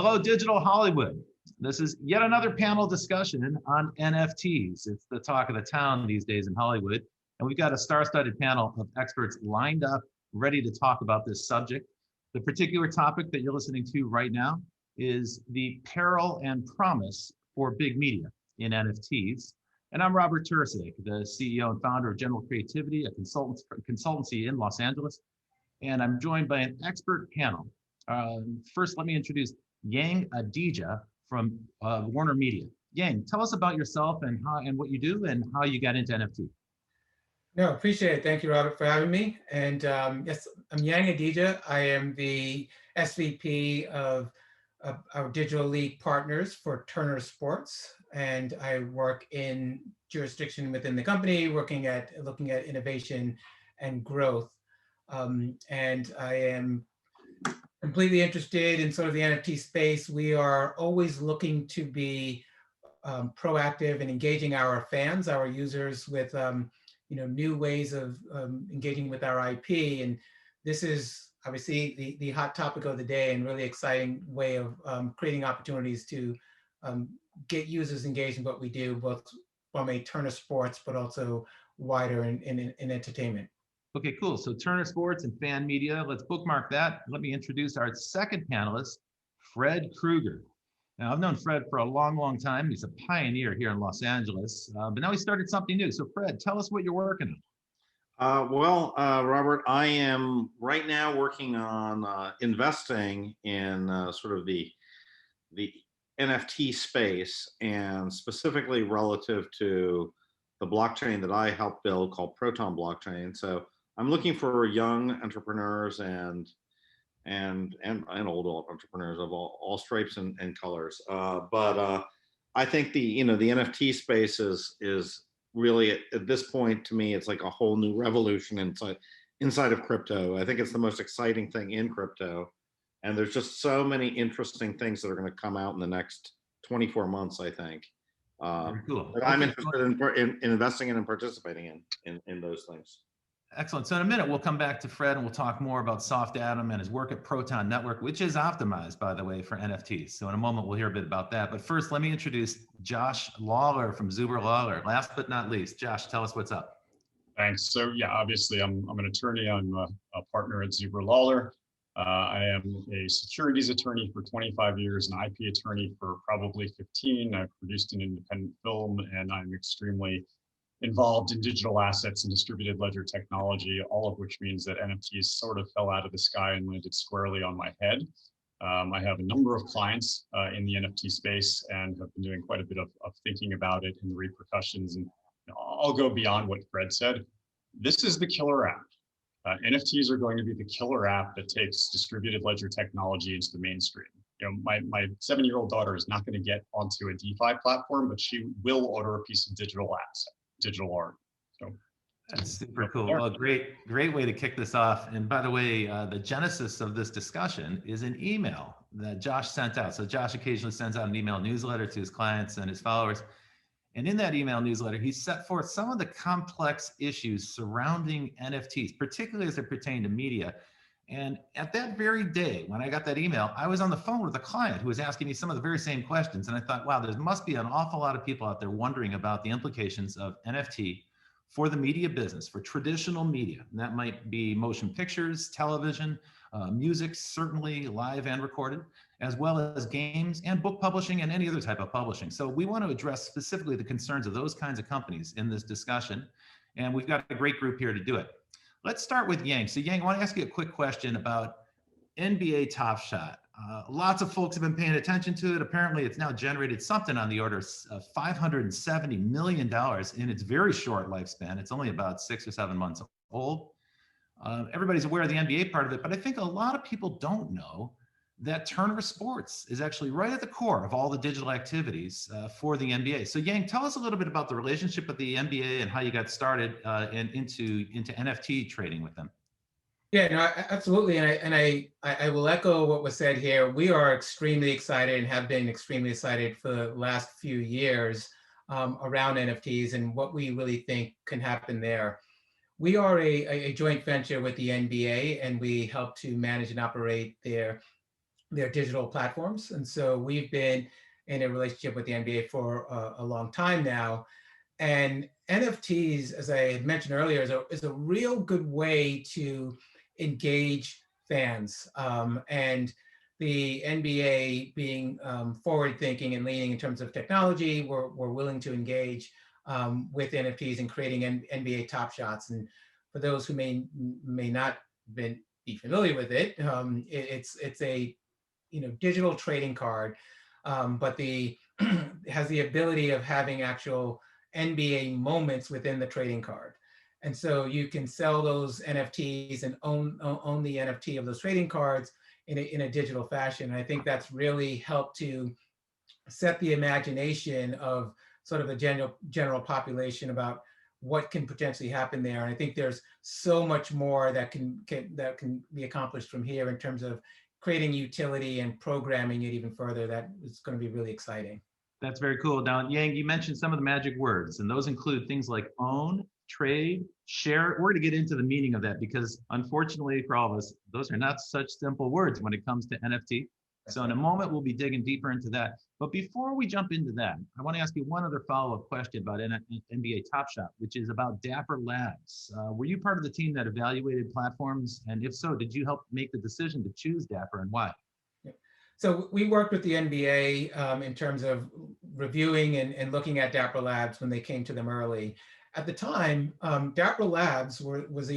Hello, Digital Hollywood. This is yet another panel discussion on NFTs. It's the talk of the town these days in Hollywood. And we've got a star-studded panel of experts lined up, ready to talk about this subject. The particular topic that you're listening to right now is the peril and promise for big media in NFTs. And I'm Robert Tursik, the CEO and founder of General Creativity, a consultancy in Los Angeles. And I'm joined by an expert panel. First, let me introduce Yang Adija from Warner Media. Yang, tell us about yourself and what you do and how you got into NFT. No, appreciate it. Thank you, Robert, for having me. And yes, I'm Yang Adija. I am the SVP of our Digital League partners for Turner Sports. And I work in jurisdiction within the company, looking at innovation and growth. And I am completely interested in sort of the NFT space. We are always looking to be proactive and engaging our fans, our users with new ways of engaging with our IP. And this is obviously the hot topic of the day and really exciting way of creating opportunities to get users engaged in what we do, both from a Turner Sports, but also wider in entertainment. Okay, cool. So Turner Sports and fan media, let's bookmark that. Let me introduce our second panelist, Fred Krueger. Now, I've known Fred for a long, long time. He's a pioneer here in Los Angeles, but now he started something new. So Fred, tell us what you're working on. Robert, I am right now working on investing in sort of the NFT space, and specifically relative to the blockchain that I helped build called Proton blockchain. So I'm looking for young entrepreneurs and old entrepreneurs of all stripes and colors. But I think the NFT space is really at this point, to me, it's like a whole new revolution inside of crypto. I think it's the most exciting thing in crypto, and there's just so many interesting things that are going to come out in the next 24 months, I think. Very cool. That I'm interested in investing in and participating in those things. Excellent. So in a minute, we'll come back to Fred and we'll talk more about Soft Atom and his work at Proton Network, which is optimized, by the way, for NFTs. So in a moment, we'll hear a bit about that. But first, let me introduce Josh Lawler from Zuber Lawler. Last but not least, Josh, tell us what's up. Thanks. So yeah, obviously, I'm an attorney. I'm a partner at Zuber Lawler. I am a securities attorney for 25 years, an IP attorney for probably 15. I've produced an independent film, and I'm extremely involved in digital assets and distributed ledger technology, all of which means that NFTs sort of fell out of the sky and landed squarely on my head. I have a number of clients in the NFT space and have been doing quite a bit of thinking about it and the repercussions. And I'll go beyond what Fred said. This is the killer app. NFTs are going to be the killer app that takes distributed ledger technology into the mainstream. My 7-year-old daughter is not going to get onto a DeFi platform, but she will order a piece of digital art. So that's super cool. Well, great way to kick this off. And by the way, the genesis of this discussion is an email that Josh sent out. So Josh occasionally sends out an email newsletter to his clients and his followers. And in that email newsletter, he set forth some of the complex issues surrounding NFTs, particularly as they pertain to media. And at that very day, when I got that email, I was on the phone with a client who was asking me some of the very same questions. And I thought, wow, there must be an awful lot of people out there wondering about the implications of NFT for the media business, for traditional media. And that might be motion pictures, television, music, certainly live and recorded, as well as games and book publishing and any other type of publishing. So we want to address specifically the concerns of those kinds of companies in this discussion. And we've got a great group here to do it. Let's start with Yang. So Yang, I want to ask you a quick question about NBA Top Shot. Lots of folks have been paying attention to it. Apparently, it's now generated something on the order of $570 million in its very short lifespan. It's only about 6 or 7 months old. Everybody's aware of the NBA part of it, but I think a lot of people don't know that Turner Sports is actually right at the core of all the digital activities for the NBA. So Yang, tell us a little bit about the relationship with the NBA and how you got started into NFT trading with them. Yeah, no, absolutely. And I will echo what was said here. We are extremely excited and have been extremely excited for the last few years around NFTs and what we really think can happen there. We are a joint venture with the NBA, and we help to manage and operate their their digital platforms. And so we've been in a relationship with the NBA for a long time now. And NFTs, as I had mentioned earlier, is a real good way to engage fans. And the NBA being forward thinking and leaning in terms of technology, we're willing to engage with NFTs and creating NBA Top Shots. And for those who may not be familiar with it, it's a digital trading card, but it has the ability of having actual NBA moments within the trading card. And so you can sell those NFTs and own the NFT of those trading cards in a digital fashion. And I think that's really helped to set the imagination of sort of the general population about what can potentially happen there. And I think there's so much more that can be accomplished from here in terms of creating utility and programming it even further. That is going to be really exciting. That's very cool. Now, Yang, you mentioned some of the magic words, and those include things like own, trade, share. We're going to get into the meaning of that because, unfortunately, for all of us, those are not such simple words when it comes to NFT. So in a moment, we'll be digging deeper into that. But before we jump into that, I want to ask you one other follow-up question about NBA Top Shot, which is about Dapper Labs. Were you part of the team that evaluated platforms? And if so, did you help make the decision to choose Dapper and why? So we worked with the NBA in terms of reviewing and looking at Dapper Labs when they came to them early. At the time, Dapper Labs was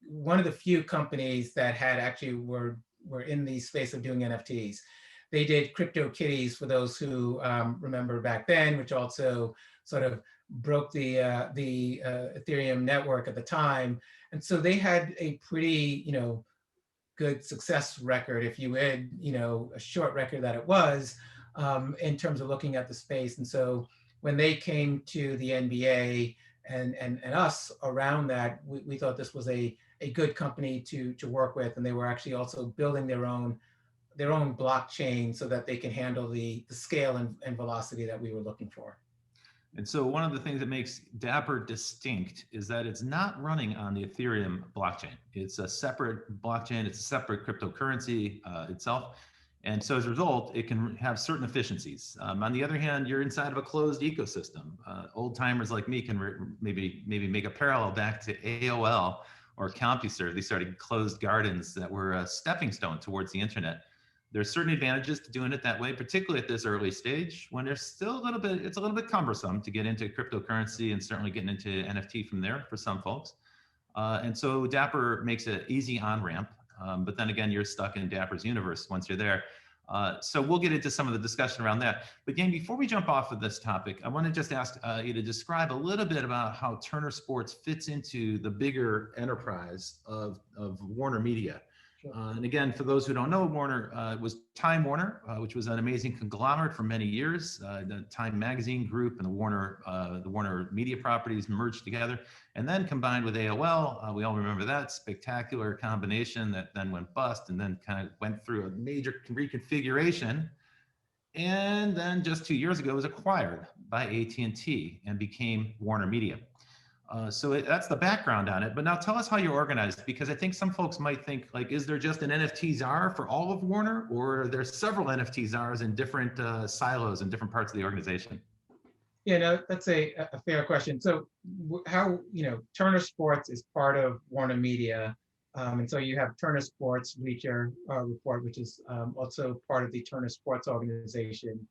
one of the few companies that had actually were in the space of doing NFTs. They did Crypto Kitties, for those who remember back then, which also sort of broke the Ethereum network at the time. And so they had a pretty, good success record, if you would, a short record that it was, in terms of looking at the space. And so when they came to the NBA and us around that, we thought this was a good company to work with. And they were actually also building their own blockchain so that they can handle the scale and velocity that we were looking for. And so one of the things that makes Dapper distinct is that it's not running on the Ethereum blockchain. It's a separate blockchain. It's a separate cryptocurrency itself. And so as a result, it can have certain efficiencies. On the other hand, you're inside of a closed ecosystem. Old timers like me can maybe make a parallel back to AOL or CompuServe. These sort of closed gardens that were a stepping stone towards the internet. There's certain advantages to doing it that way, particularly at this early stage when there's still it's a little bit cumbersome to get into cryptocurrency and certainly getting into NFT from there for some folks. And so Dapper makes an easy on-ramp, but then again, you're stuck in Dapper's universe once you're there. So we'll get into some of the discussion around that. But Yang, before we jump off of this topic, I want to just ask you to describe a little bit about how Turner Sports fits into the bigger enterprise of Warner Media. And again, for those who don't know, Warner was Time Warner, which was an amazing conglomerate for many years. The Time Magazine Group and the Warner Media properties merged together, and then combined with AOL. We all remember that spectacular combination that then went bust, and then kind of went through a major reconfiguration. And then just 2 years ago, it was acquired by AT&T and became Warner Media. So that's the background on it. But now tell us how you're organized, because I think some folks might think, like, is there just an NFT czar for all of Warner, or are there several NFT czars in different silos in different parts of the organization? Yeah, no, that's a fair question. So how, Turner Sports is part of Warner Media. And so you have Turner Sports Bleacher Report, which is also part of the Turner Sports organization.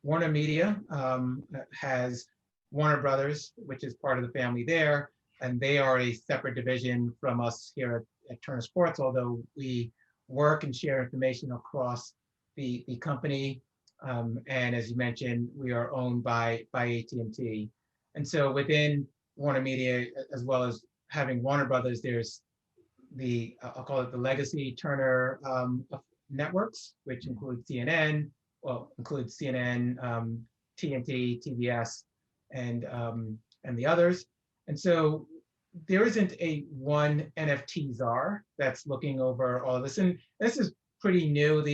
Warner Media has Warner Brothers, which is part of the family there, and they are a separate division from us here at Turner Sports, although we work and share information across the company. And as you mentioned, we are owned by AT&T. And so within Warner Media, as well as having Warner Brothers, there's I'll call it the legacy Turner networks, which include CNN, TNT, TBS, and the others. And so there isn't a one NFT czar that's looking over all of this. And this is pretty new.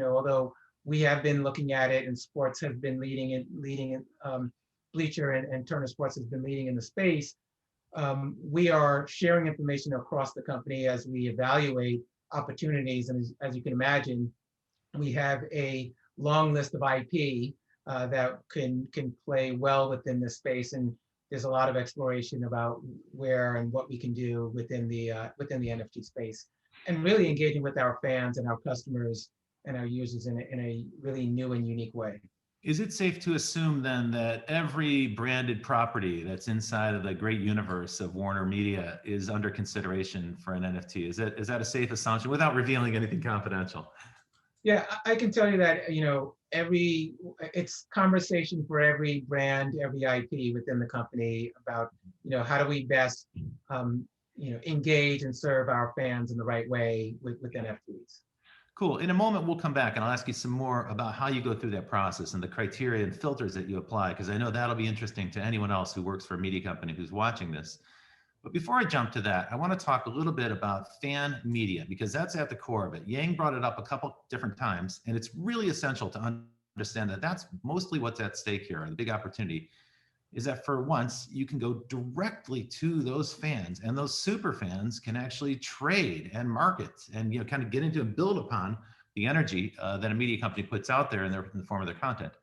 Although we have been looking at it and sports have been leading Bleacher and Turner Sports has been leading in the space. We are sharing information across the company as we evaluate opportunities. And as you can imagine, we have a long list of IP that can play well within this space, and there's a lot of exploration about where and what we can do within the NFT space, and really engaging with our fans and our customers and our users in a really new and unique way. Is it safe to assume then that every branded property that's inside of the great universe of Warner Media is under consideration for an NFT? Is that a safe assumption without revealing anything confidential? Yeah, I can tell you that, it's conversation for every brand, every IP within the company about, how do we best, engage and serve our fans in the right way with NFTs. Cool. In a moment, we'll come back and I'll ask you some more about how you go through that process and the criteria and filters that you apply, because I know that'll be interesting to anyone else who works for a media company who's watching this. But before I jump to that, I want to talk a little bit about fan media, because that's at the core of it. Yang brought it up a couple different times, and it's really essential to understand that that's mostly what's at stake here. The big opportunity is that for once, you can go directly to those fans, and those super fans can actually trade and market and kind of get into and build upon the energy that a media company puts out there in the form of their content.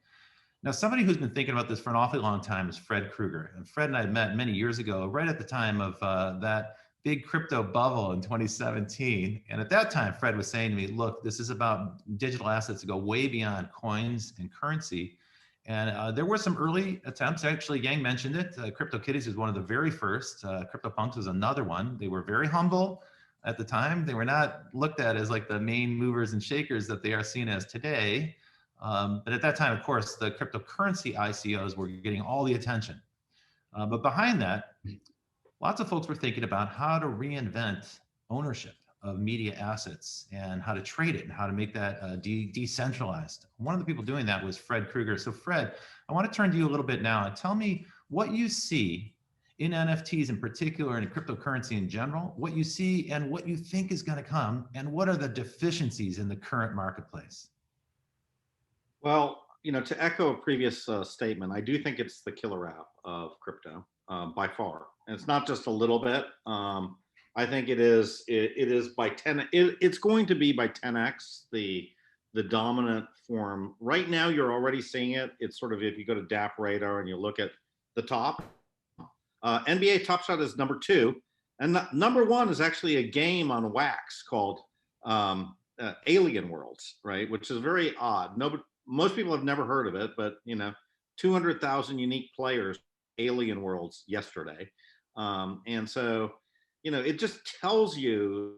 Now, somebody who's been thinking about this for an awfully long time is Fred Krueger. And Fred and I met many years ago, right at the time of that big crypto bubble in 2017. And at that time, Fred was saying to me, look, this is about digital assets that go way beyond coins and currency. And there were some early attempts. Actually, Yang mentioned it. CryptoKitties was one of the very first. CryptoPunks was another one. They were very humble at the time. They were not looked at as like the main movers and shakers that they are seen as today. But at that time, of course, the cryptocurrency ICOs were getting all the attention. But behind that, lots of folks were thinking about how to reinvent ownership of media assets and how to trade it and how to make that decentralized. One of the people doing that was Fred Krueger. So Fred, I want to turn to you a little bit now and tell me what you see in NFTs in particular and in cryptocurrency in general, what you see and what you think is going to come, and what are the deficiencies in the current marketplace? Well, to echo a previous statement, I do think it's the killer app of crypto by far. And it's not just a little bit. I think it is by 10. It's going to be by 10x the dominant form. Right now, you're already seeing it. It's sort of, if you go to DApp Radar and you look at the top, NBA Top Shot is number 2, and number 1 is actually a game on Wax called Alien Worlds, right? Which is very odd. Most people have never heard of it, but 200,000 unique players, Alien Worlds yesterday, and so it just tells you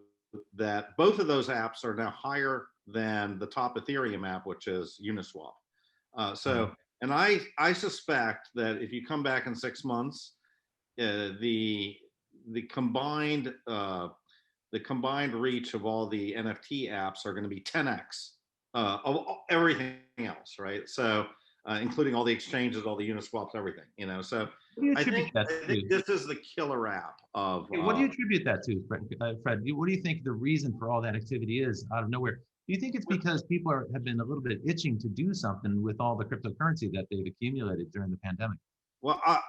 that both of those apps are now higher than the top Ethereum app, which is Uniswap. And I suspect that if you come back in 6 months, the combined reach of all the NFT apps are going to be 10x of everything else, right? So including all the exchanges, all the Uniswaps, everything, So I think this is the killer app of. What do you attribute that to, Fred? What do you think the reason for all that activity is out of nowhere? Do you think it's because people have been a little bit itching to do something with all the cryptocurrency that they've accumulated during the pandemic? Well, I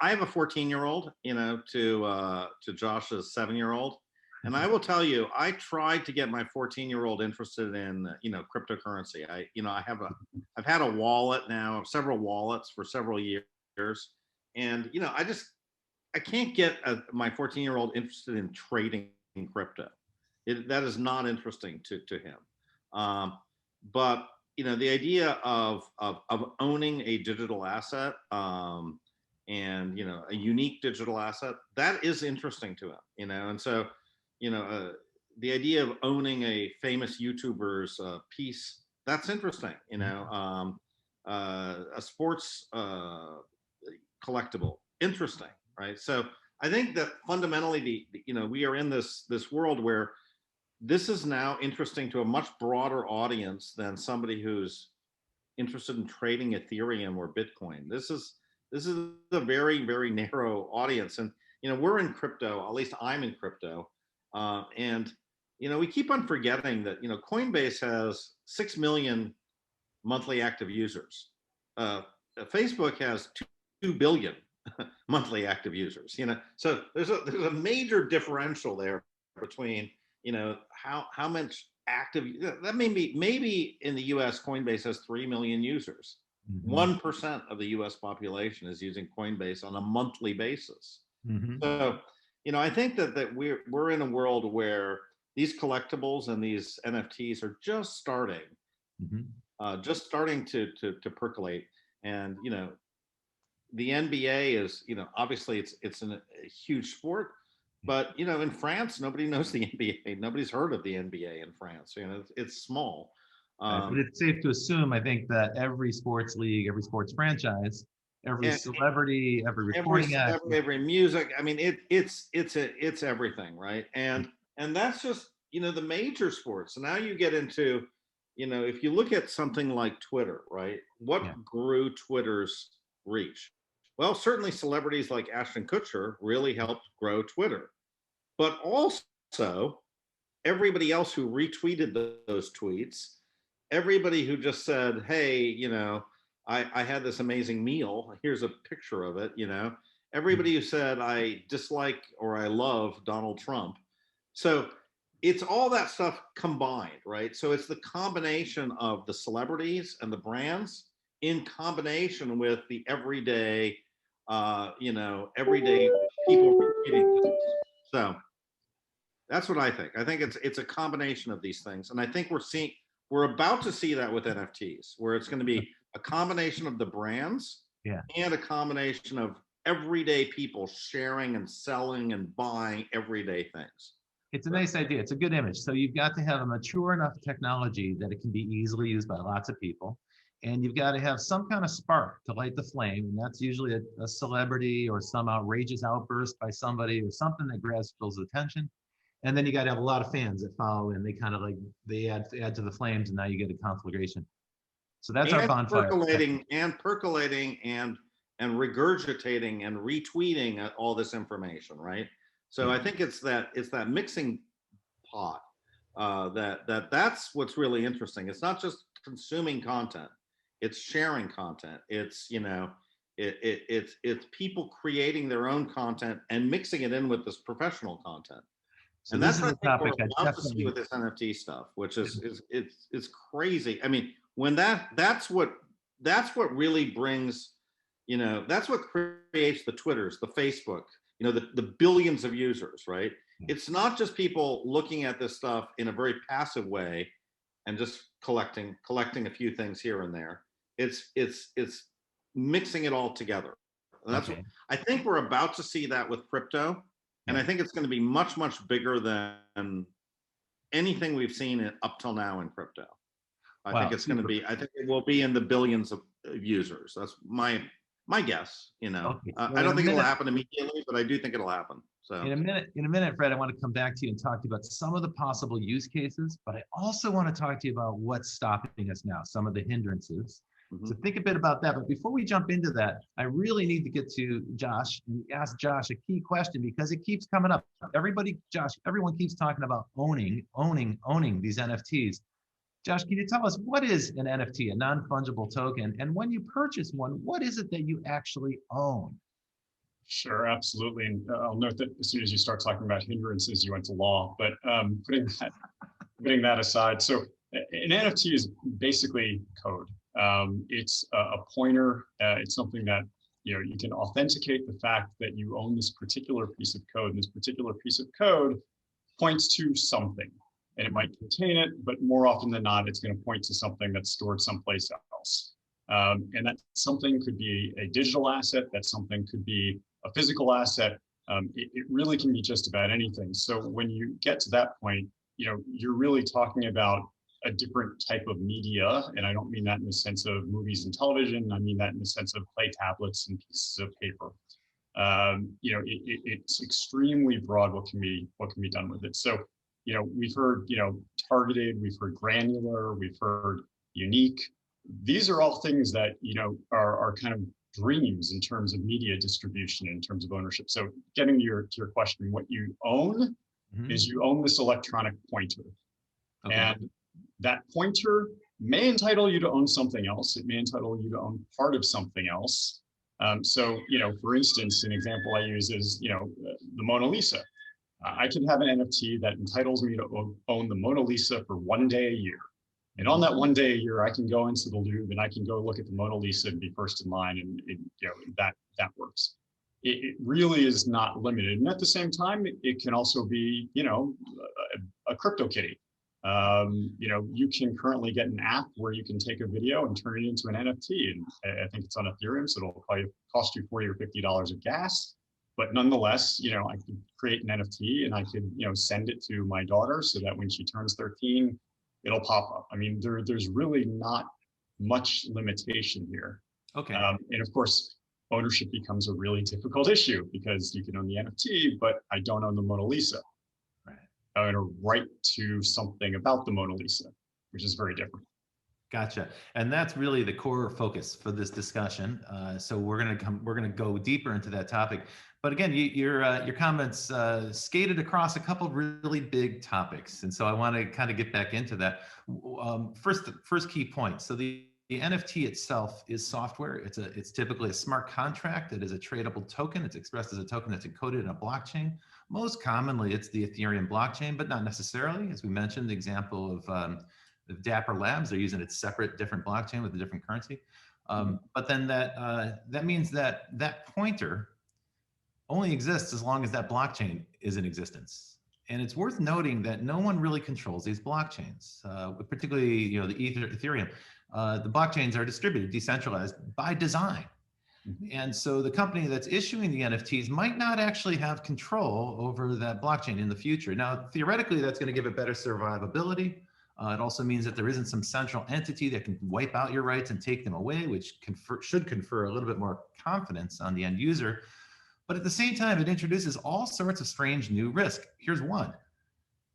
have a 14-year-old, to Josh's 7-year-old. And I will tell you, I tried to get my 14-year-old interested in, cryptocurrency. I've had a wallet now, several wallets for several years. And, I can't get my 14-year-old interested in trading in crypto. That is not interesting to him. But, the idea of owning a digital asset and, a unique digital asset, that is interesting to him, and so, the idea of owning a famous YouTuber's piece, that's interesting, a sports collectible, interesting, right? So I think that fundamentally, we are in this world where this is now interesting to a much broader audience than somebody who's interested in trading Ethereum or Bitcoin. This is a very, very narrow audience, and we're in crypto. At least I'm in crypto. And we keep on forgetting that Coinbase has 6 million monthly active users. Facebook has 2 billion monthly active users. So there's a major differential there between how much active, that maybe in the US, Coinbase has 3 million users. Mhm. 1% of the US population is using Coinbase on a monthly basis. Mhm. So, I think that we're in a world where these collectibles and these NFTs are just starting Mhm. to percolate. And the NBA is, obviously it's a huge sport, but in France nobody knows the NBA. Nobody's heard of the NBA in France. It's small. But it's safe to assume, I think, that every sports league, every sports franchise, every And celebrity, every every recording act. every music. I mean, it's everything, right? And that's just the major sports. So now you get into, if you look at something like Twitter, right? What Yeah. grew Twitter's reach? Well, certainly celebrities like Ashton Kutcher really helped grow Twitter, but also everybody else who retweeted those tweets, everybody who just said, hey, I had this amazing meal. Here's a picture of it, everybody who said, I dislike or I love Donald Trump. So it's all that stuff combined, right? So it's the combination of the celebrities and the brands in combination with the everyday, everyday people repeating things. So that's what I think. I think it's a combination of these things, and I think we're about to see that with NFTs, where it's going to be a combination of the brands, Yeah. and a combination of everyday people sharing and selling and buying everyday things. It's a nice idea. It's a good image. So you've got to have a mature enough technology that it can be easily used by lots of people. And you've got to have some kind of spark to light the flame. And that's usually a celebrity or some outrageous outburst by somebody or something that grabs people's attention. And then you got to have a lot of fans that follow and they kind of they add to the flames, and now you get a conflagration. So that's our bonfire. Percolating and regurgitating and retweeting all this information, right? So I think it's that mixing pot that's what's really interesting. It's not just consuming content; it's sharing content. It's it's people creating their own content and mixing it in with this professional content. So And this that's is what I a think we're topic I about to see definitely. with this NFT stuff, which is crazy. I mean, when that's what really brings, that's what creates the Twitters, the Facebook, the billions of users, right? It's not just people looking at this stuff in a very passive way and just collecting a few things here and there. It's mixing it all together. And that's what I think we're about to see that with crypto. And I think it's going to be much, much bigger than anything we've seen up till now in crypto. I think it's going to be, I think it will be in the billions of users. That's my guess, I don't think it'll happen immediately, but I do think it'll happen. So in a minute, Fred, I want to come back to you and talk to you about some of the possible use cases, but I also want to talk to you about what's stopping us now, some of the hindrances. So think a bit about that. But before we jump into that, I really need to get to Josh and ask Josh a key question, because it keeps coming up. Everyone keeps talking about owning these NFTs. Josh, can you tell us, what is an NFT, a non-fungible token? And when you purchase one, what is it that you actually own? Sure, absolutely. And I'll note that as soon as you start talking about hindrances, you went to law. But putting that aside, so an NFT is basically code. It's a pointer. It's something that you can authenticate the fact that you own this particular piece of code. And this particular piece of code points to something, and it might contain it, but more often than not, it's going to point to something that's stored someplace else. And that something could be a digital asset. That something could be a physical asset. It really can be just about anything. So when you get to that point, you're really talking about a different type of media. And I don't mean that in the sense of movies and television. I mean that in the sense of clay tablets and pieces of paper. It's extremely broad what can be done with it. So, we've heard, targeted, we've heard granular, we've heard unique. These are all things that, are kind of dreams in terms of media distribution, in terms of ownership. So getting to your question, what you own is you own this electronic pointer. And that pointer may entitle you to own something else. It may entitle you to own part of something else. So, for instance, an example I use is, the Mona Lisa. I can have an NFT that entitles me to own the Mona Lisa for 1 day a year. And on that 1 day a year, I can go into the Louvre and I can go look at the Mona Lisa and be first in line, and that works. It really is not limited. And at the same time, it can also be, a crypto kitty. You can currently get an app where you can take a video and turn it into an NFT. And I think it's on Ethereum, so it'll probably cost you $40 or $50 of gas. But nonetheless, I could create an NFT and I could, send it to my daughter so that when she turns 13, it'll pop up. I mean, there's really not much limitation here. Okay. And of course, ownership becomes a really difficult issue because you can own the NFT, but I don't own the Mona Lisa. Right. I own a right to something about the Mona Lisa, which is very different. Gotcha. And that's really the core focus for this discussion. So we're gonna go deeper into that topic. But again, your comments skated across a couple of really big topics, and so I want to kind of get back into that. First key point. So the NFT itself is software. It's typically a smart contract. It is a tradable token. It's expressed as a token that's encoded in a blockchain. Most commonly, it's the Ethereum blockchain, but not necessarily. As we mentioned, the example of Dapper Labs, they're using a different blockchain with a different currency. But then that means that pointer only exists as long as that blockchain is in existence. And it's worth noting that no one really controls these blockchains, particularly the Ethereum. The blockchains are distributed, decentralized by design. And so the company that's issuing the NFTs might not actually have control over that blockchain in the future. Now, theoretically, that's going to give it better survivability. It also means that there isn't some central entity that can wipe out your rights and take them away, which should confer a little bit more confidence on the end user. But at the same time, it introduces all sorts of strange new risk. Here's one.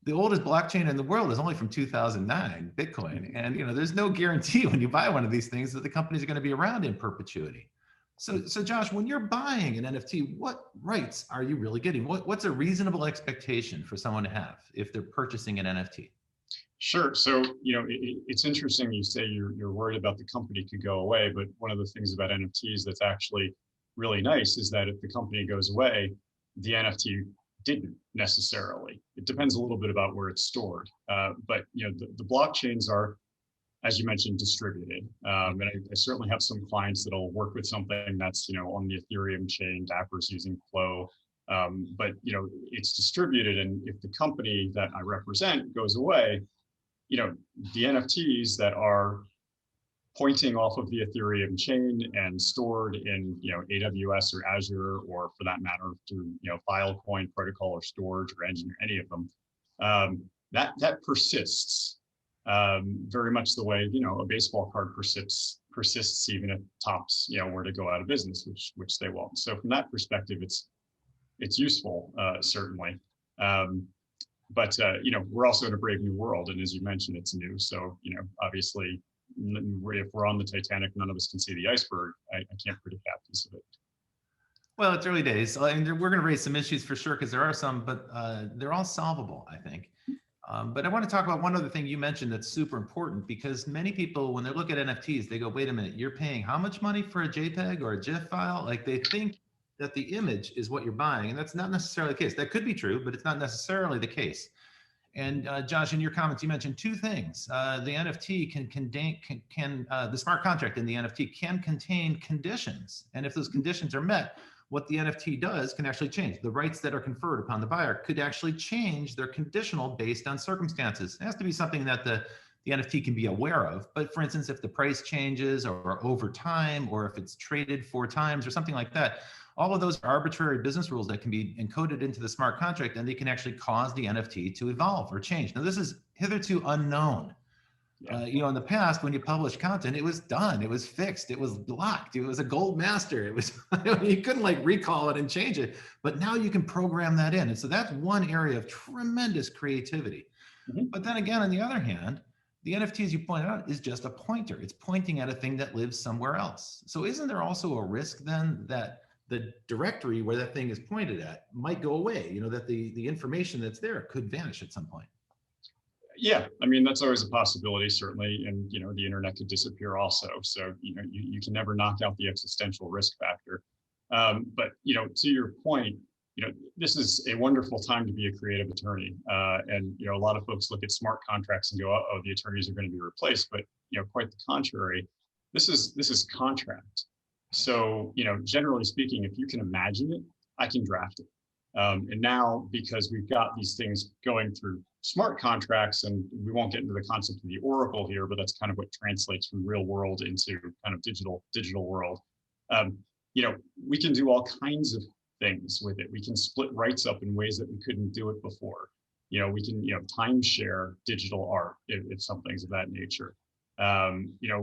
The oldest blockchain in the world is only from 2009, Bitcoin. And there's no guarantee when you buy one of these things that the companies are going to be around in perpetuity. So Josh, when you're buying an NFT, what rights are you really getting? What's a reasonable expectation for someone to have if they're purchasing an NFT? Sure. So, it's interesting you say you're worried about the company could go away, but one of the things about NFTs that's actually really nice is that if the company goes away, the NFT didn't necessarily. It depends a little bit about where it's stored. But the blockchains are, as you mentioned, distributed. And I certainly have some clients that'll work with something that's on the Ethereum chain, Dapper's using Flow. But it's distributed, and if the company that I represent goes away, the NFTs that are pointing off of the Ethereum chain and stored in AWS or Azure, or for that matter through Filecoin protocol or storage or Engineer, any of them, that persists very much the way a baseball card persists even if Topps were to go out of business, which they won't. So from that perspective, it's useful, certainly. But we're also in a brave new world, and as you mentioned, it's new. So obviously, if we're on the Titanic, none of us can see the iceberg. I can't predict that piece of it. Well, it's early days. I mean, we're going to raise some issues for sure, because there are some, but they're all solvable, I think. But I want to talk about one other thing you mentioned that's super important, because many people, when they look at NFTs, they go, wait a minute, you're paying how much money for a JPEG or a GIF file? Like, they think that the image is what you're buying, and that's not necessarily the case. That could be true, but it's not necessarily the case. And Josh, in your comments, you mentioned two things. The NFT the smart contract in the NFT can contain conditions. And if those conditions are met, what the NFT does can actually change. The rights that are conferred upon the buyer could actually change. They're conditional based on circumstances. It has to be something that the NFT can be aware of. But for instance, if the price changes or over time, or if it's traded 4 times or something like that, all of those are arbitrary business rules that can be encoded into the smart contract, and they can actually cause the NFT to evolve or change. Now, this is hitherto unknown. In the past, when you published content, it was done, it was fixed, it was locked, it was a gold master. It was, you couldn't recall it and change it, but now you can program that in. And so that's one area of tremendous creativity. Mm-hmm. But then again, on the other hand, the NFT, as you pointed out, is just a pointer. It's pointing at a thing that lives somewhere else. So isn't there also a risk then that the directory where that thing is pointed at might go away, that the information that's there could vanish at some point? Yeah, I mean, that's always a possibility, certainly. And, the internet could disappear also. So, you can never knock out the existential risk factor. But, to your point, this is a wonderful time to be a creative attorney. And, a lot of folks look at smart contracts and go, oh, the attorneys are going to be replaced. But, quite the contrary, this is contract. So, generally speaking, if you can imagine it, I can draft it. And now, because we've got these things going through smart contracts, and we won't get into the concept of the oracle here, but that's kind of what translates from real world into kind of digital world. We can do all kinds of things with it. We can split rights up in ways that we couldn't do it before. We can, timeshare digital art if something's of that nature.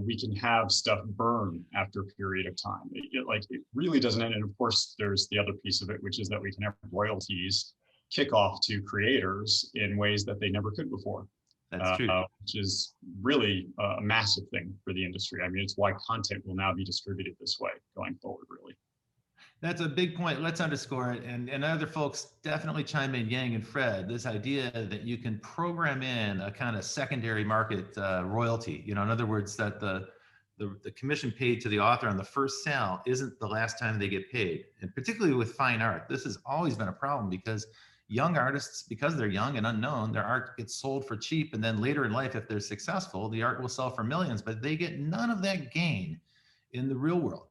We can have stuff burn after a period of time. It really doesn't end. And of course, there's the other piece of it, which is that we can have royalties kick off to creators in ways that they never could before. That's true. Which is really a massive thing for the industry. I mean, it's why content will now be distributed this way going forward, really. That's a big point. Let's underscore it. And other folks definitely chime in, Yang and Fred, this idea that you can program in a kind of secondary market royalty. In other words, that the commission paid to the author on the first sale isn't the last time they get paid. And particularly with fine art, this has always been a problem because young artists, because they're young and unknown, their art gets sold for cheap. And then later in life, if they're successful, the art will sell for millions, but they get none of that gain in the real world.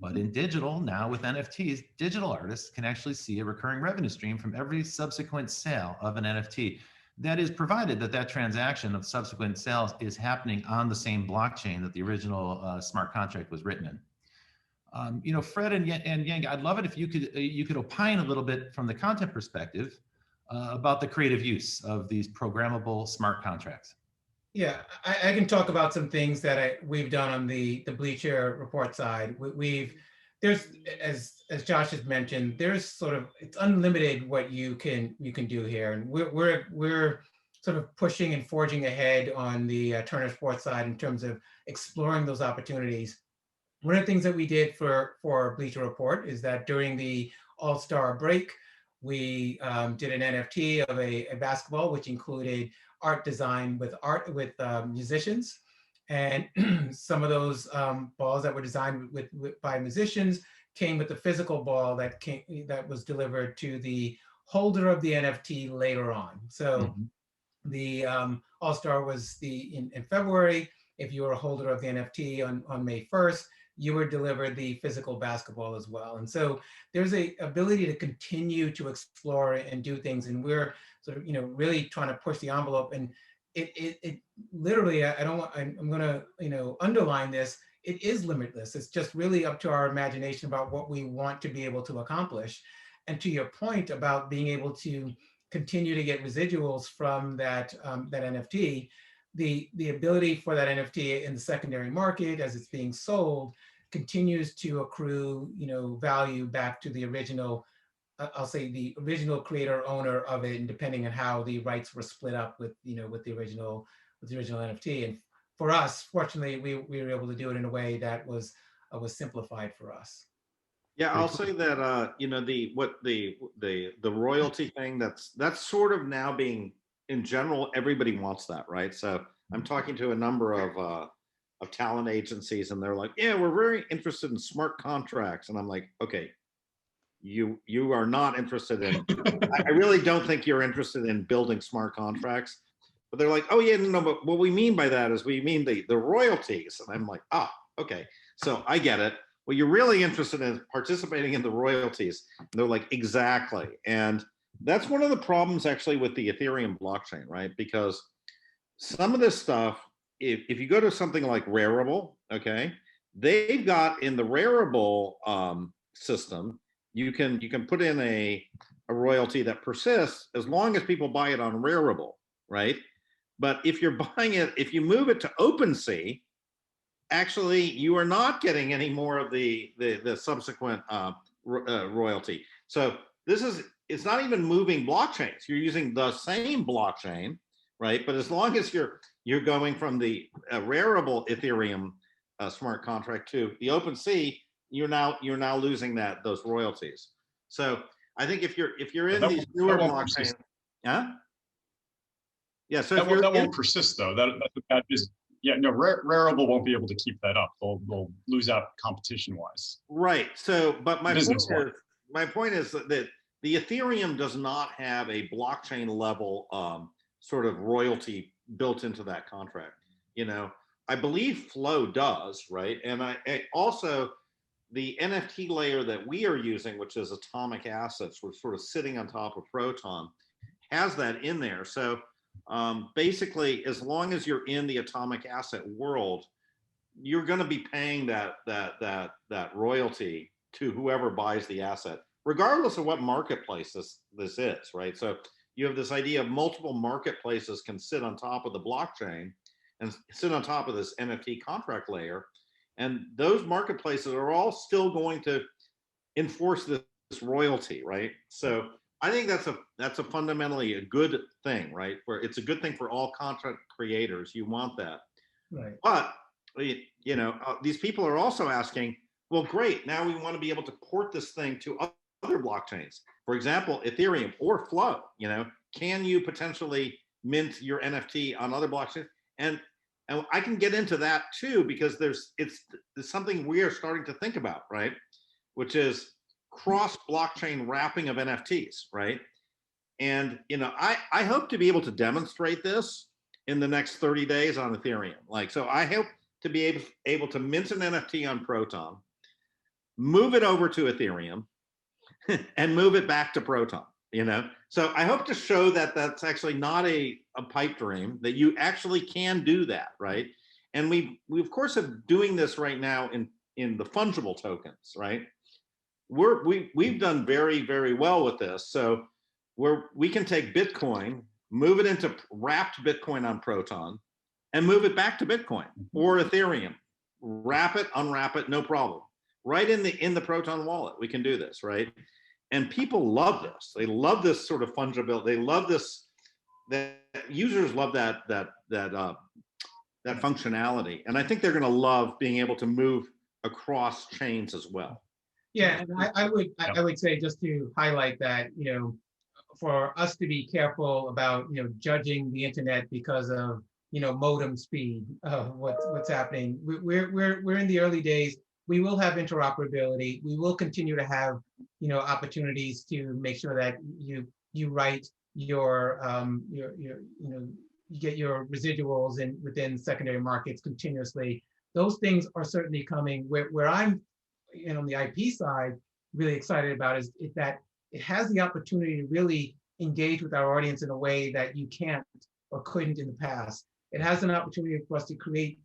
But in digital, now with NFTs, digital artists can actually see a recurring revenue stream from every subsequent sale of an NFT. That is provided that transaction of subsequent sales is happening on the same blockchain that the original smart contract was written in. Fred and Yang, I'd love it if you could opine a little bit from the content perspective about the creative use of these programmable smart contracts. Yeah, I can talk about some things that we've done on the Bleacher Report side. There's as Josh has mentioned, there's it's unlimited what you can do here, and we're sort of pushing and forging ahead on the Turner Sports side in terms of exploring those opportunities. One of the things that we did for Bleacher Report is that during the All-Star break, we did an NFT of a basketball, which included art design with musicians, and some of those balls that were designed by musicians came with the physical ball that was delivered to the holder of the NFT later on. So the All-Star was in February. If you were a holder of the NFT on May 1st, you were delivered the physical basketball as well. And so there's a ability to continue to explore and do things, and we're sort of really trying to push the envelope. And it literally, I'm going to underline this. It is limitless. It's just really up to our imagination about what we want to be able to accomplish. And to your point about being able to continue to get residuals from that NFT, the ability for that NFT in the secondary market as it's being sold continues to accrue value back to the original, I'll say the original creator owner of it, and depending on how the rights were split up with the original NFT. And for us, fortunately, we were able to do it in a way that was simplified for us. Yeah, I'll say that the royalty thing, that's sort of now being, in general, everybody wants that, right? So I'm talking to a number of talent agencies, and they're like, yeah, we're very interested in smart contracts. And I'm like, okay, you are not interested in, I really don't think you're interested in building smart contracts. But they're like, oh yeah, no, but what we mean by that is we mean the royalties. And I'm like, okay, so I get it. Well, you're really interested in participating in the royalties. And they're like, exactly. And that's one of the problems actually with the Ethereum blockchain, right? Because some of this stuff, if you go to something like Rarible, okay, they've got in the Rarible system, you can put in a royalty that persists as long as people buy it on Rarible, right? But if you're buying it, if you move it to OpenSea, actually you are not getting any more of the subsequent royalty. So it's not even moving blockchains. You're using the same blockchain, right? But as long as you're going from the Rarible Ethereum smart contract to the OpenSea, you're now losing those royalties. So I think if you're in these newer blockchains, yeah. So that won't persist though. That is, yeah, no, Rarible won't be able to keep that up. They'll lose out competition wise. Right. So, but my point is that the Ethereum does not have a blockchain level sort of royalty built into that contract. You know, I believe Flow does, right? And I also, the NFT layer that we are using, which is Atomic Assets, we're sort of sitting on top of Proton, has that in there. So basically, as long as you're in the Atomic Asset world, you're going to be paying that royalty to whoever buys the asset, regardless of what marketplace this is, right? So you have this idea of multiple marketplaces can sit on top of the blockchain and sit on top of this NFT contract layer, and those marketplaces are all still going to enforce this royalty, right? So I think that's a fundamentally a good thing, right? Where it's a good thing for all content creators. You want that, Right. but you know, these people are also asking, well, great, now we want to be able to port this thing to other blockchains. For example, Ethereum or Flow, you know, can you potentially mint your NFT on other blockchains? And I can get into that too, because there's something we are starting to think about, right? Which is cross blockchain wrapping of NFTs, right? And, you know, I hope to be able to demonstrate this in the next 30 days on Ethereum. Like, so I hope to be able to mint an NFT on Proton, move it over to Ethereum, and move it back to Proton, you know? So I hope to show that that's actually not a pipe dream, that you actually can do that, right? And we of course are doing this right now in the fungible tokens, right? We've done very, very well with this. So we can take Bitcoin, move it into wrapped Bitcoin on Proton, and move it back to Bitcoin or Ethereum. Wrap it, unwrap it, no problem. Right in the Proton wallet, we can do this, right? And people love this. They love this sort of fungibility. They love this. That users love that functionality, and I think they're going to love being able to move across chains as well. Yeah, and I would say, just to highlight that, you know, for us to be careful about, you know, judging the internet because of, you know, modem speed of what's happening. We're in the early days. We will have interoperability. We will continue to have, you know, opportunities to make sure that you write your you know, you get your residuals within secondary markets continuously. Those things are certainly coming. Where I'm, you know, on the IP side, really excited about is that it has the opportunity to really engage with our audience in a way that you can't or couldn't in the past. It has an opportunity for us to create,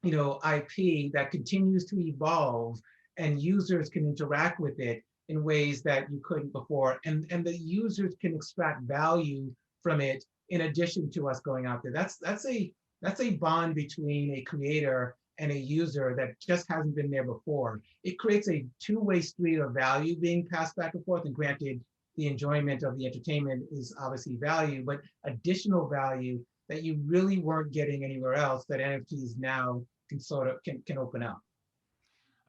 you know, IP that continues to evolve, and users can interact with it in ways that you couldn't before, and the users can extract value from it in addition to us going out there. That's a bond between a creator and a user that just hasn't been there before. It creates a two-way street of value being passed back and forth, and granted, the enjoyment of the entertainment is obviously value, but additional value that you really weren't getting anywhere else that NFTs now can sort of can open up.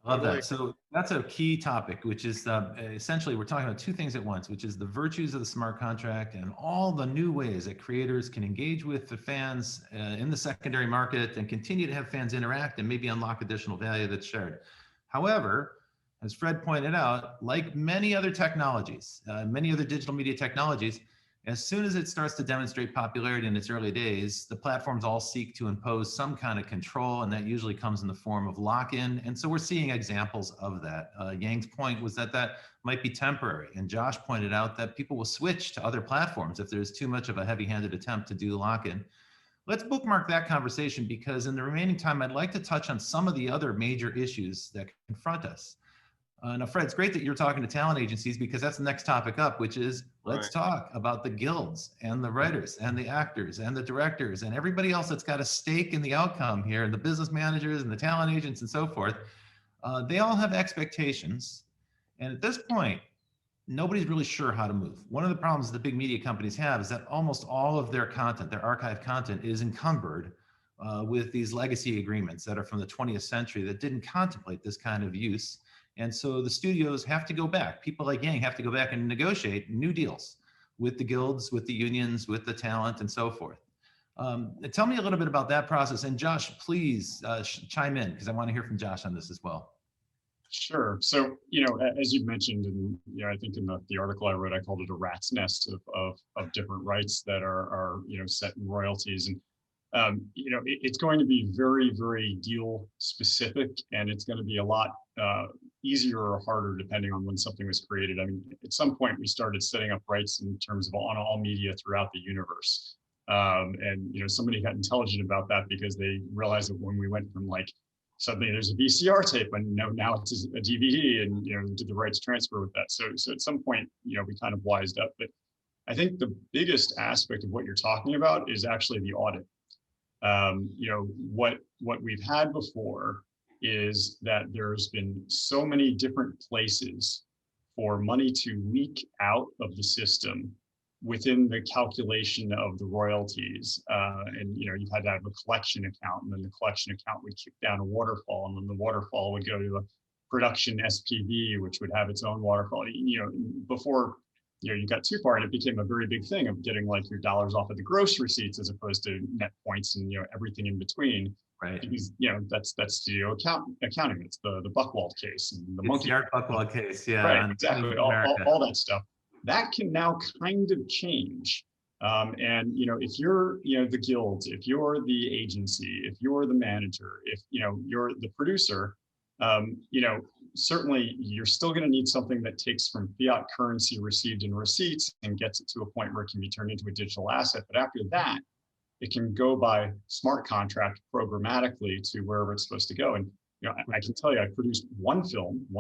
I love that. So that's a key topic, which is essentially we're talking about two things at once, which is the virtues of the smart contract and all the new ways that creators can engage with the fans in the secondary market and continue to have fans interact and maybe unlock additional value that's shared. However, as Fred pointed out, like many other technologies, many other digital media technologies, as soon as it starts to demonstrate popularity in its early days, the platforms all seek to impose some kind of control, and that usually comes in the form of lock-in. And so we're seeing examples of that. Yang's point was that might be temporary, and Josh pointed out that people will switch to other platforms if there's too much of a heavy-handed attempt to do lock-in. Let's bookmark that conversation, because in the remaining time, I'd like to touch on some of the other major issues that confront us. Now, Fred, it's great that you're talking to talent agencies, because that's the next topic up, which is let's talk about the guilds and the writers and the actors and the directors and everybody else that's got a stake in the outcome here, and the business managers and the talent agents and so forth. They all have expectations. And at this point, nobody's really sure how to move. One of the problems the big media companies have is that almost all of their content, their archive content, is encumbered with these legacy agreements that are from the 20th century that didn't contemplate this kind of use. And so the studios have to go back. People like Yang have to go back and negotiate new deals with the guilds, with the unions, with the talent, and so forth. Tell me a little bit about that process. And Josh, please chime in, because I want to hear from Josh on this as well. Sure. So, as you mentioned, and I think in the article I wrote, I called it a rat's nest of different rights that are set in royalties. And it's going to be very, very deal specific, and it's going to be a lot easier or harder depending on when something was created. I mean, at some point we started setting up rights in terms of on all media throughout the universe. And somebody got intelligent about that because they realized that when we went from like suddenly there's a VCR tape and now it's a DVD, and did the rights transfer with that. So at some point we kind of wised up. But I think the biggest aspect of what you're talking about is actually the audit. What we've had before is that there's been so many different places for money to leak out of the system within the calculation of the royalties. And you've had to have a collection account, and then the collection account would kick down a waterfall, and then the waterfall would go to a production SPV, which would have its own waterfall. Before you got too far, and it became a very big thing of getting like your dollars off of the gross receipts as opposed to net points and everything in between. Right. Because that's studio accounting. It's the Buchwald case and the It's monkey. the Art Buchwald case, yeah. Right, exactly. All that stuff. That can now kind of change. And if you're the guilds, if you're the agency, if you're the manager, if you're the producer, certainly you're still going to need something that takes from fiat currency received in receipts and gets it to a point where it can be turned into a digital asset. But after that, it can go by smart contract programmatically to wherever it's supposed to go. And I can tell you, I produced one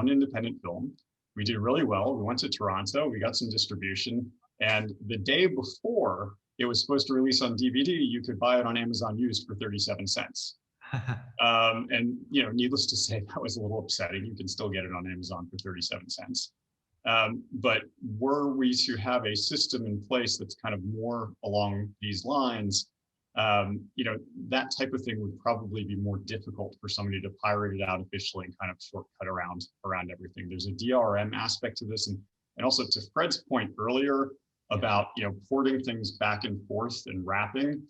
independent film. We did really well. We went to Toronto, we got some distribution, and the day before it was supposed to release on DVD, you could buy it on Amazon used for 37 cents. And needless to say, that was a little upsetting. You can still get it on Amazon for 37 cents. But were we to have a system in place that's kind of more along these lines, that type of thing would probably be more difficult for somebody to pirate it out officially and kind of shortcut around everything. There's a DRM aspect to this, and also to Fred's point earlier about porting things back and forth and wrapping.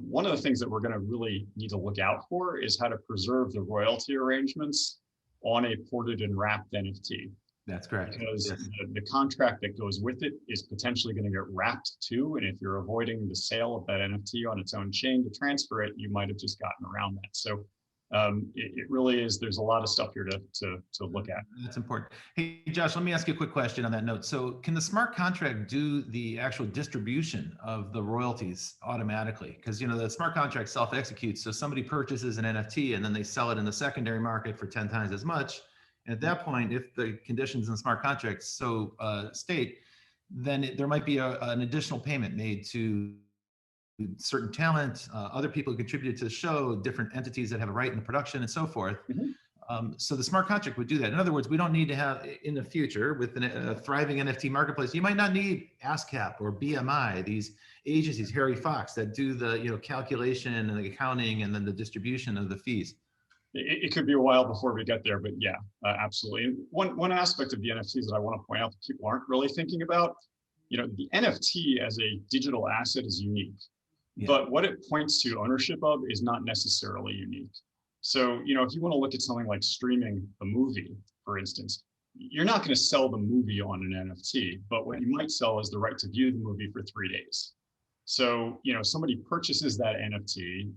One of the things that we're going to really need to look out for is how to preserve the royalty arrangements on a ported and wrapped NFT. That's correct. Because yes. the contract that goes with it is potentially going to get wrapped too. And if you're avoiding the sale of that NFT on its own chain to transfer it, you might have just gotten around that. So it really is, there's a lot of stuff here to look at. That's important. Hey, Josh, let me ask you a quick question on that note. So can the smart contract do the actual distribution of the royalties automatically? Because, the smart contract self-executes. So somebody purchases an NFT and then they sell it in the secondary market for 10 times as much. And at that point, if the conditions in the smart contract so state, then there might be an additional payment made to certain talent, other people who contributed to the show, different entities that have a right in the production and so forth. Mm-hmm. So the smart contract would do that. In other words, we don't need to have in the future with a thriving NFT marketplace, you might not need ASCAP or BMI, these agencies, Harry Fox, that do the calculation and the accounting and then the distribution of the fees. It could be a while before we get there, but yeah, absolutely. And one aspect of the NFTs that I want to point out that people aren't really thinking about, the NFT as a digital asset is unique. Yeah. But what it points to ownership of is not necessarily unique. So, if you want to look at something like streaming a movie, for instance, you're not going to sell the movie on an NFT, but what you might sell is the right to view the movie for 3 days. So, somebody purchases that NFT,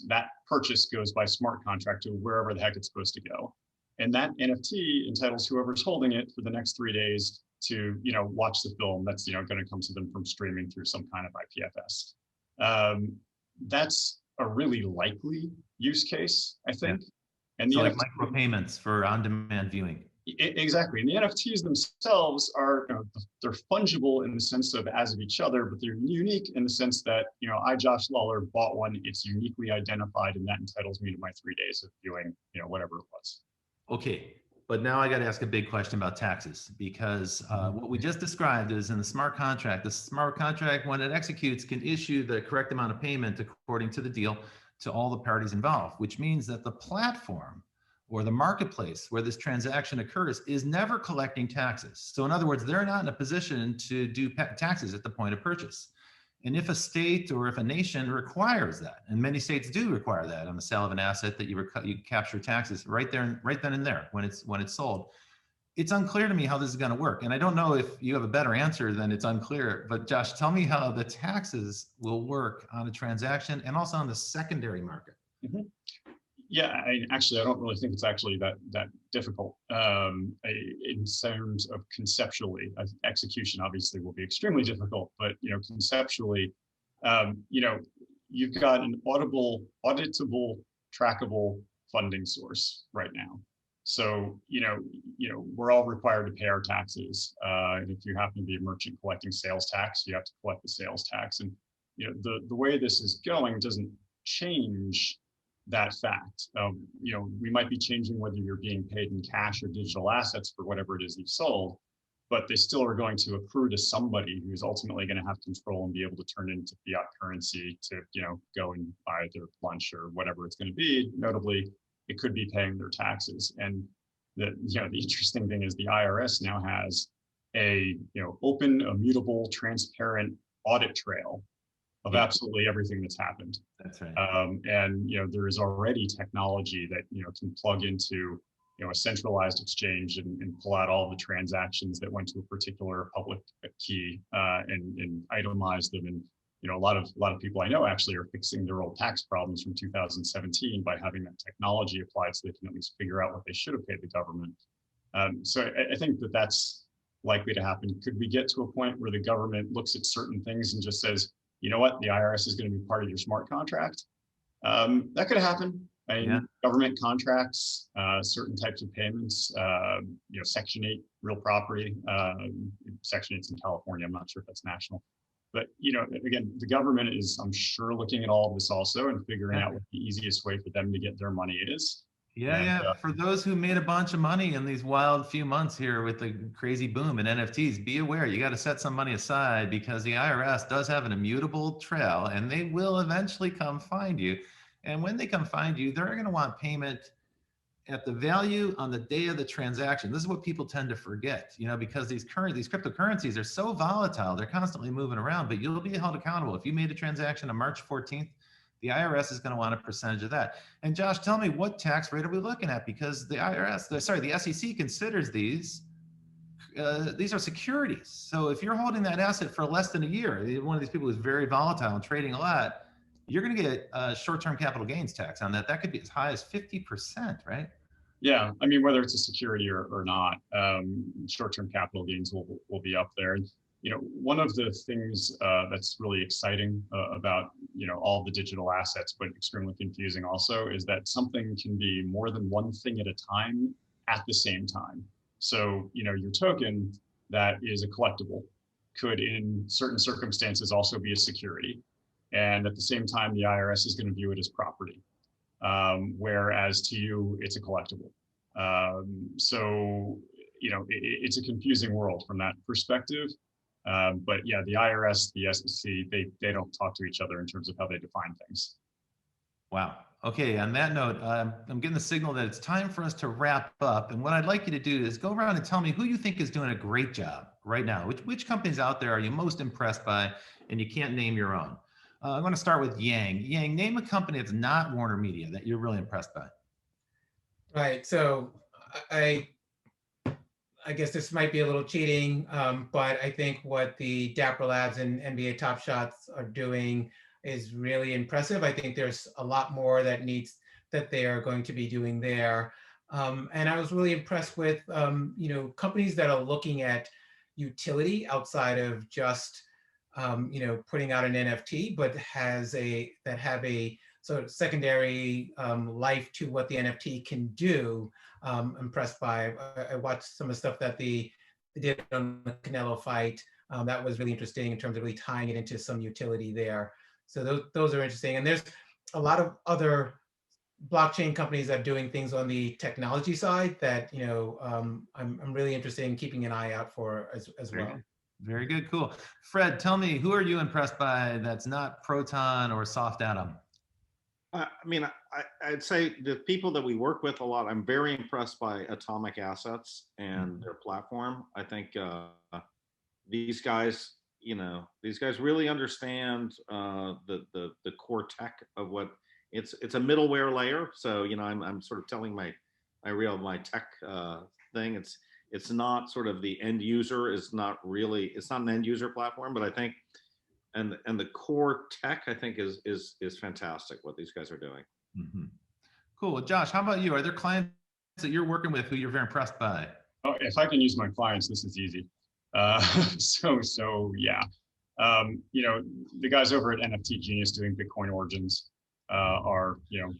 that purchase goes by smart contract to wherever the heck it's supposed to go. And that NFT entitles whoever's holding it for the next 3 days to, watch the film that's, going to come to them from streaming through some kind of IPFS. That's a really likely use case, I think. Yeah. And so like micropayments for on-demand viewing. Exactly. And the NFTs themselves are, they're fungible in the sense of as of each other, but they're unique in the sense that, I, Josh Lawler, bought one, it's uniquely identified, and that entitles me to my 3 days of viewing, whatever it was. Okay. But now I got to ask a big question about taxes, because what we just described is in the smart contract, when it executes, can issue the correct amount of payment according to the deal to all the parties involved, which means that the platform or the marketplace where this transaction occurs is never collecting taxes. So in other words, they're not in a position to do taxes at the point of purchase. And if a state or if a nation requires that, and many states do require that on the sale of an asset, that you capture taxes right there, right then and there when it's sold. It's unclear to me how this is going to work. And I don't know if you have a better answer than it's unclear, but Josh, tell me how the taxes will work on a transaction and also on the secondary market. Mhm. Yeah, I don't really think it's actually that difficult in terms of conceptually. Execution obviously will be extremely difficult, but conceptually, you know, you've got an auditable, trackable funding source right now. So we're all required to pay our taxes. And if you happen to be a merchant collecting sales tax, you have to collect the sales tax. And the way this is going doesn't change that fact. We might be changing whether you're being paid in cash or digital assets for whatever it is you've sold, but they still are going to accrue to somebody who's ultimately going to have control and be able to turn it into fiat currency to, go and buy their lunch or whatever it's going to be. Notably, it could be paying their taxes. And the interesting thing is the IRS now has a, open, immutable, transparent audit trail of absolutely everything that's happened. That's right. And there is already technology that can plug into a centralized exchange and pull out all the transactions that went to a particular public key and itemize them. And a lot of people I know actually are fixing their old tax problems from 2017 by having that technology applied, so they can at least figure out what they should have paid the government. So I think that's likely to happen. Could we get to a point where the government looks at certain things and just says, you know what, the IRS is going to be part of your smart contract? That could happen. I mean, government contracts, certain types of payments, Section 8 real property, Section 8's in California. I'm not sure if that's national. But, again, the government is, I'm sure, looking at all of this also and figuring out what the easiest way for them to get their money is. For those who made a bunch of money in these wild few months here with the crazy boom in NFTs, be aware you got to set some money aside, because the IRS does have an immutable trail and they will eventually come find you. And when they come find you, they're going to want payment at the value on the day of the transaction. This is what people tend to forget, because these cryptocurrencies are so volatile, they're constantly moving around, but you'll be held accountable. If you made a transaction on March 14th, the IRS is going to want a percentage of that. And Josh, tell me, what tax rate are we looking at? Because the SEC considers these are securities. So if you're holding that asset for less than a year, one of these people who's very volatile and trading a lot, you're going to get a short-term capital gains tax on that. That could be as high as 50%, right? Yeah, I mean, whether it's a security or not, short-term capital gains will be up there. One of the things that's really exciting about all the digital assets, but extremely confusing also, is that something can be more than one thing at a time at the same time. So your token that is a collectible could, in certain circumstances, also be a security, and at the same time, the IRS is going to view it as property, whereas to you, it's a collectible. So it's a confusing world from that perspective. But yeah, the IRS, the SEC, they don't talk to each other in terms of how they define things. Wow. Okay. On that note, I'm getting the signal that it's time for us to wrap up. And what I'd like you to do is go around and tell me who you think is doing a great job right now. Which companies out there are you most impressed by, and you can't name your own? I'm going to start with Yang. Yang, name a company that's not Warner Media that you're really impressed by. Right. So I guess this might be a little cheating, but I think what the Dapper Labs and NBA Top Shots are doing is really impressive. I think there's a lot more that they are going to be doing there. And I was really impressed with, companies that are looking at utility outside of just, putting out an NFT, but have a sort of secondary life to what the NFT can do. Impressed by. I watched some of the stuff that they did on the Canelo fight. That was really interesting in terms of really tying it into some utility there. So those are interesting. And there's a lot of other blockchain companies that are doing things on the technology side that I'm really interested in keeping an eye out for as well. Very good. Cool. Fred, tell me, who are you impressed by that's not Proton or Soft Atom? I mean, I'd say the people that we work with a lot, I'm very impressed by Atomic Assets and their platform. I think these guys, you know, these guys really understand the core tech of what it's a middleware layer. So, you know, I'm sort of telling my tech thing. It's not sort of the end user is not really, it's not an end user platform, but I think and the core tech I think is fantastic what these guys are doing. Mm-hmm. Cool. Well, Josh, how about you? Are there clients that you're working with who you're very impressed by? Oh, if I can use my clients, this is easy. So yeah. You know, the guys over at NFT Genius doing Bitcoin Origins are, you know,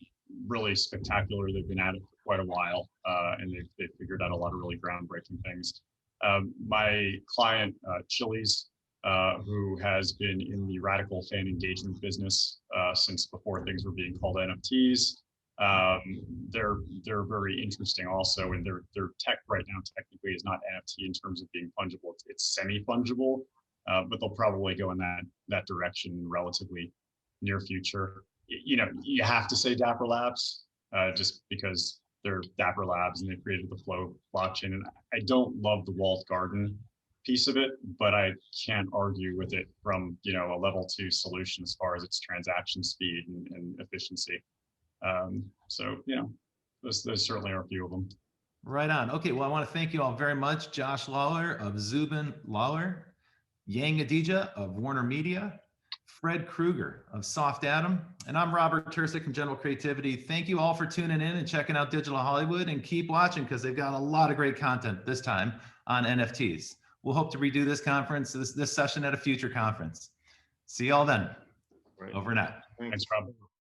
really spectacular. They've been at it for quite a while, and they've figured out a lot of really groundbreaking things. My client, Chili's, who has been in the radical fan engagement business since before things were being called NFTs. They're very interesting also, and their tech right now technically is not NFT in terms of being fungible. It's semi-fungible, but they'll probably go in that direction relatively near future. You know, you have to say Dapper Labs, just because they're Dapper Labs and they created the Flow blockchain. And I don't love the walled garden piece of it, but I can't argue with it from, you know, a level 2 solution as far as its transaction speed and efficiency. So, you know, those certainly are a few of them. Right on. Okay, well, I want to thank you all very much. Josh Lawler of Zubin Lawler, Yang Adija of Warner Media, Fred Krueger of Soft Atom, and I'm Robert Tersick from General Creativity. Thank you all for tuning in and checking out Digital Hollywood, and keep watching because they've got a lot of great content this time on NFTs. We'll hope to redo this conference, this session at a future conference. See y'all then. Right. Over and out. Thanks, Rob.